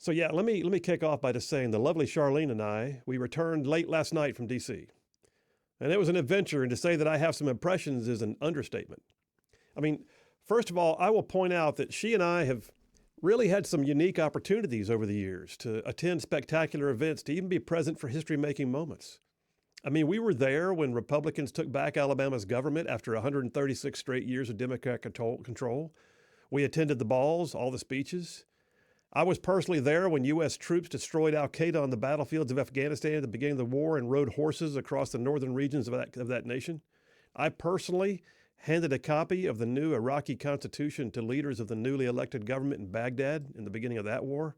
So yeah, let me kick off by just saying the lovely Charlene and we returned late last night from DC. And it was an adventure, and to say that I have some impressions is an understatement. I mean, first of all, I will point out that she and I have really had some unique opportunities over the years to attend spectacular events, to even be present for history-making moments. I mean, we were there when Republicans took back Alabama's government after 136 straight years of Democrat control. We attended the balls, all the speeches. I was personally there when U.S. troops destroyed al-Qaeda on the battlefields of Afghanistan at the beginning of the war and rode horses across the northern regions of that nation. I personally handed a copy of the new Iraqi constitution to leaders of the newly elected government in Baghdad in the beginning of that war.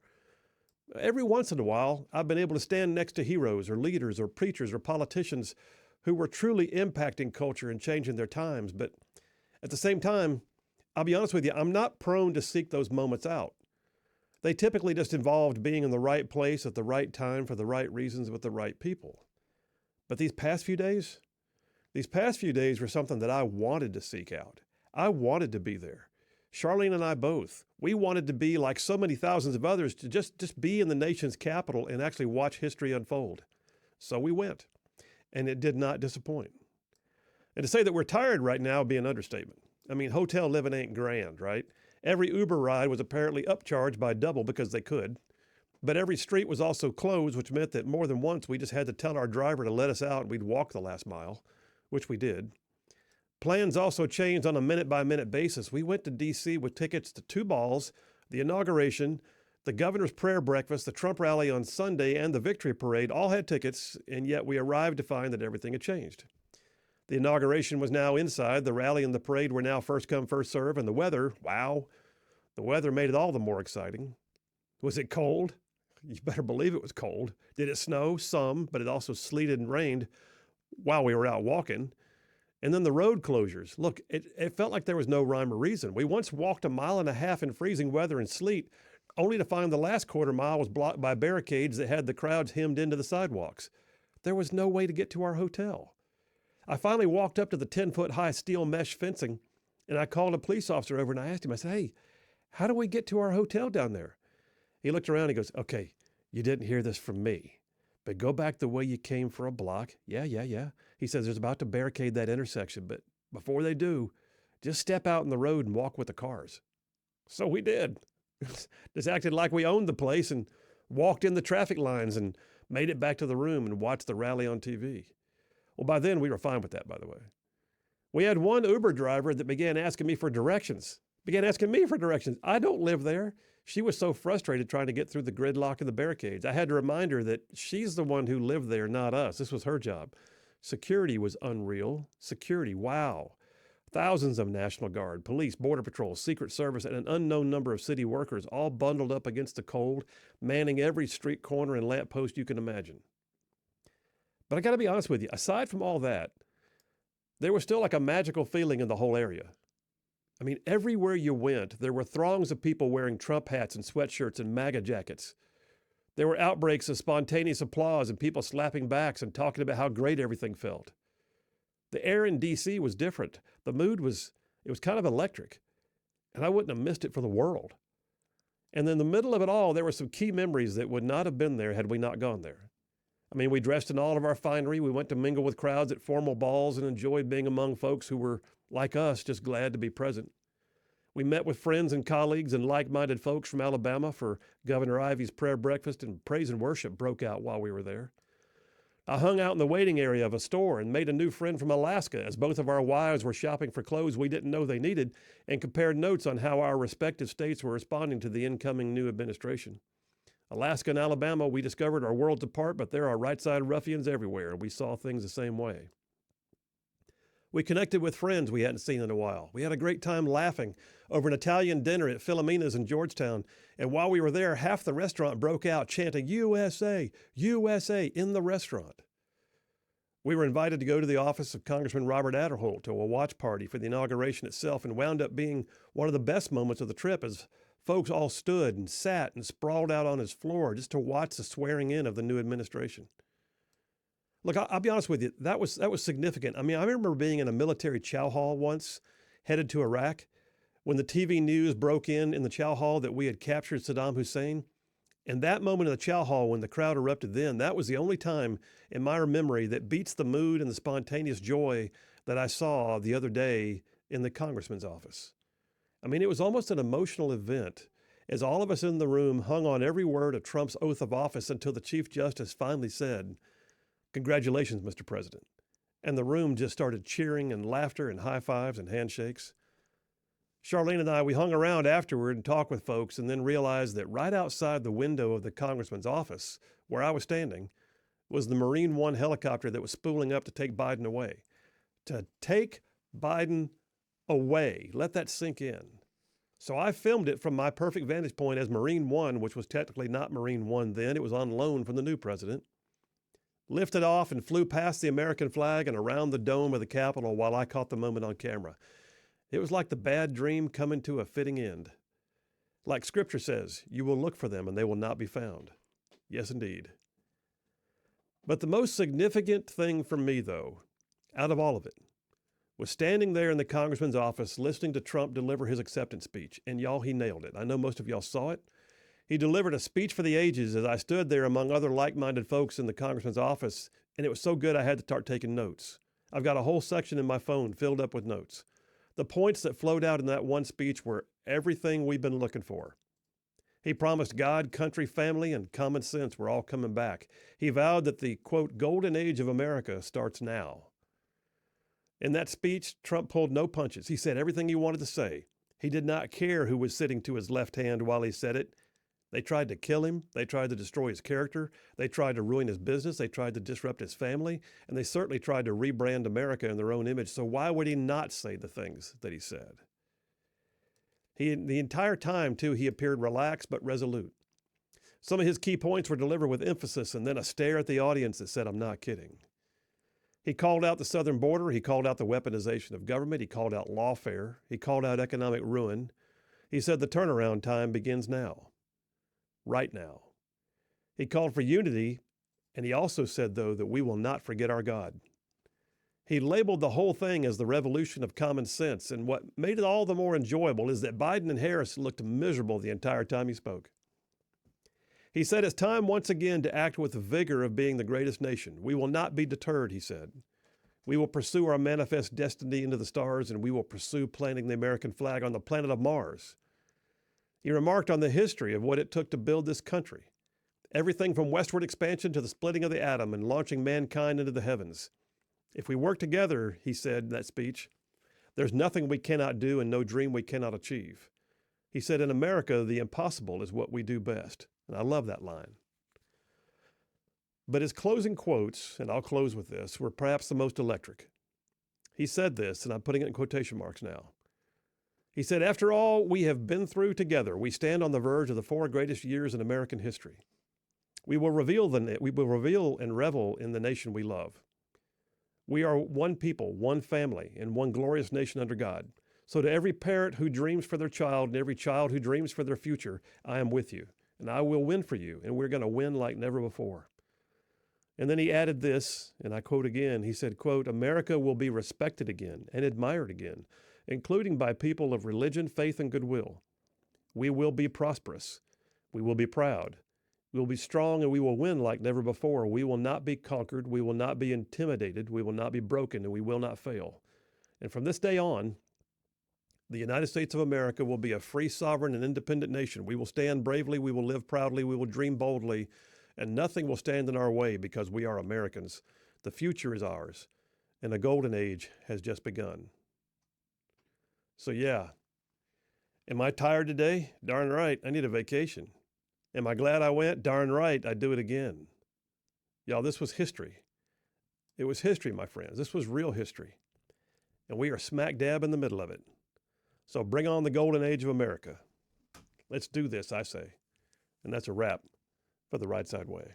Every once in a while, I've been able to stand next to heroes or leaders or preachers or politicians who were truly impacting culture and changing their times. But at the same time, I'll be honest with you, I'm not prone to seek those moments out. They typically just involved being in the right place at the right time for the right reasons with the right people. But these past few days were something that I wanted to seek out. I wanted to be there. Charlene and I both. We wanted to be, like so many thousands of others, to just be in the nation's capital and actually watch history unfold. So we went, and it did not disappoint. And to say that we're tired right now would be an understatement. I mean, hotel living ain't grand, right? Every Uber ride was apparently upcharged by double because they could. But every street was also closed, which meant that more than once we just had to tell our driver to let us out and we'd walk the last mile, which we did. Plans also changed on a minute-by-minute basis. We went to D.C. with tickets to two balls, the inauguration, the governor's prayer breakfast, the Trump rally on Sunday, and the victory parade all had tickets, and yet we arrived to find that everything had changed. The inauguration was now inside. The rally and the parade were now first come, first serve. And the weather, wow, the weather made it all the more exciting. Was it cold? You better believe it was cold. Did it snow? Some, but it also sleeted and rained while we were out walking. And then the road closures. Look, it felt like there was no rhyme or reason. We once walked a mile and a half in freezing weather and sleet, only to find the last quarter mile was blocked by barricades that had the crowds hemmed into the sidewalks. There was no way to get to our hotel. I finally walked up to the 10-foot high steel mesh fencing, and I called a police officer over and I asked him, I said, hey, how do we get to our hotel down there? He looked around and he goes, okay, you didn't hear this from me, but go back the way you came for a block. Yeah. He says there's about to barricade that intersection, but before they do, just step out in the road and walk with the cars. So we did. Just acted like we owned the place and walked in the traffic lines and made it back to the room and watched the rally on TV. Well, by then we were fine with that, by the way. We had one Uber driver that began asking me for directions. I don't live there. She was so frustrated trying to get through the gridlock and the barricades. I had to remind her that she's the one who lived there, not us. This was her job. Security was unreal. Security, wow. Thousands of National Guard, police, Border Patrol, Secret Service, and an unknown number of city workers all bundled up against the cold, manning every street corner and lamppost you can imagine. But I got to be honest with you, aside from all that, there was still like a magical feeling in the whole area. I mean, everywhere you went, there were throngs of people wearing Trump hats and sweatshirts and MAGA jackets. There were outbreaks of spontaneous applause and people slapping backs and talking about how great everything felt. The air in D.C. was different. The mood was kind of electric, and I wouldn't have missed it for the world. And in the middle of it all, there were some key memories that would not have been there had we not gone there. I mean, we dressed in all of our finery. We went to mingle with crowds at formal balls and enjoyed being among folks who were, like us, just glad to be present. We met with friends and colleagues and like-minded folks from Alabama for Governor Ivey's prayer breakfast, and praise and worship broke out while we were there. I hung out in the waiting area of a store and made a new friend from Alaska as both of our wives were shopping for clothes we didn't know they needed, and compared notes on how our respective states were responding to the incoming new administration. Alaska and Alabama, we discovered, are worlds apart, but there are right-side ruffians everywhere, and we saw things the same way. We connected with friends we hadn't seen in a while. We had a great time laughing over an Italian dinner at Filomena's in Georgetown, and while we were there, half the restaurant broke out chanting, USA, USA, in the restaurant. We were invited to go to the office of Congressman Robert Adderholt to a watch party for the inauguration itself, and wound up being one of the best moments of the trip as folks all stood and sat and sprawled out on his floor just to watch the swearing in of the new administration. Look, I'll be honest with you, that was significant. I mean, I remember being in a military chow hall once, headed to Iraq, when the TV news broke in the chow hall that we had captured Saddam Hussein. And that moment in the chow hall when the crowd erupted then, that was the only time in my memory that beats the mood and the spontaneous joy that I saw the other day in the congressman's office. I mean, it was almost an emotional event as all of us in the room hung on every word of Trump's oath of office until the Chief Justice finally said, "Congratulations, Mr. President." And the room just started cheering and laughter and high fives and handshakes. Charlene and I, we hung around afterward and talked with folks and then realized that right outside the window of the congressman's office, where I was standing, was the Marine One helicopter that was spooling up to take Biden away. To take Biden away. Let that sink in. So I filmed it from my perfect vantage point as Marine One, which was technically not Marine One then. It was on loan from the new president. Lifted off and flew past the American flag and around the dome of the Capitol while I caught the moment on camera. It was like the bad dream coming to a fitting end. Like Scripture says, you will look for them and they will not be found. Yes, indeed. But the most significant thing for me, though, out of all of it, was standing there in the congressman's office listening to Trump deliver his acceptance speech. And y'all, he nailed it. I know most of y'all saw it. He delivered a speech for the ages as I stood there among other like-minded folks in the congressman's office, and it was so good I had to start taking notes. I've got a whole section in my phone filled up with notes. The points that flowed out in that one speech were everything we've been looking for. He promised God, country, family, and common sense were all coming back. He vowed that the, quote, golden age of America starts now. In that speech, Trump pulled no punches. He said everything he wanted to say. He did not care who was sitting to his left hand while he said it. They tried to kill him. They tried to destroy his character. They tried to ruin his business. They tried to disrupt his family. And they certainly tried to rebrand America in their own image. So why would he not say the things that he said? The entire time, too, he appeared relaxed but resolute. Some of his key points were delivered with emphasis and then a stare at the audience that said, "I'm not kidding." He called out the southern border. He called out the weaponization of government. He called out lawfare. He called out economic ruin. He said the turnaround time begins now. Right now. He called for unity, and he also said, though, that we will not forget our God. He labeled the whole thing as the revolution of common sense, and what made it all the more enjoyable is that Biden and Harris looked miserable the entire time he spoke. He said it's time once again to act with the vigor of being the greatest nation. We will not be deterred, he said. We will pursue our manifest destiny into the stars, and we will pursue planting the American flag on the planet of Mars. He remarked on the history of what it took to build this country. Everything from westward expansion to the splitting of the atom and launching mankind into the heavens. If we work together, he said in that speech, there's nothing we cannot do and no dream we cannot achieve. He said, in America, the impossible is what we do best. And I love that line. But his closing quotes, and I'll close with this, were perhaps the most electric. He said this, and I'm putting it in quotation marks now. He said, after all we have been through together, we stand on the verge of the 4 greatest years in American history. We will reveal and revel in the nation we love. We are one people, one family, and one glorious nation under God. So to every parent who dreams for their child and every child who dreams for their future, I am with you, and I will win for you, and we're going to win like never before. And then he added this, and I quote again, he said, quote, America will be respected again and admired again, including by people of religion, faith, and goodwill. We will be prosperous. We will be proud. We will be strong, and we will win like never before. We will not be conquered. We will not be intimidated. We will not be broken, and we will not fail. And from this day on, the United States of America will be a free, sovereign, and independent nation. We will stand bravely. We will live proudly. We will dream boldly, and nothing will stand in our way because we are Americans. The future is ours, and a golden age has just begun. So yeah, am I tired today? Darn right, I need a vacation. Am I glad I went? Darn right, I'd do it again. Y'all, this was history. It was history, my friends. This was real history. And we are smack dab in the middle of it. So bring on the golden age of America. Let's do this, I say. And that's a wrap for the Rightside Way.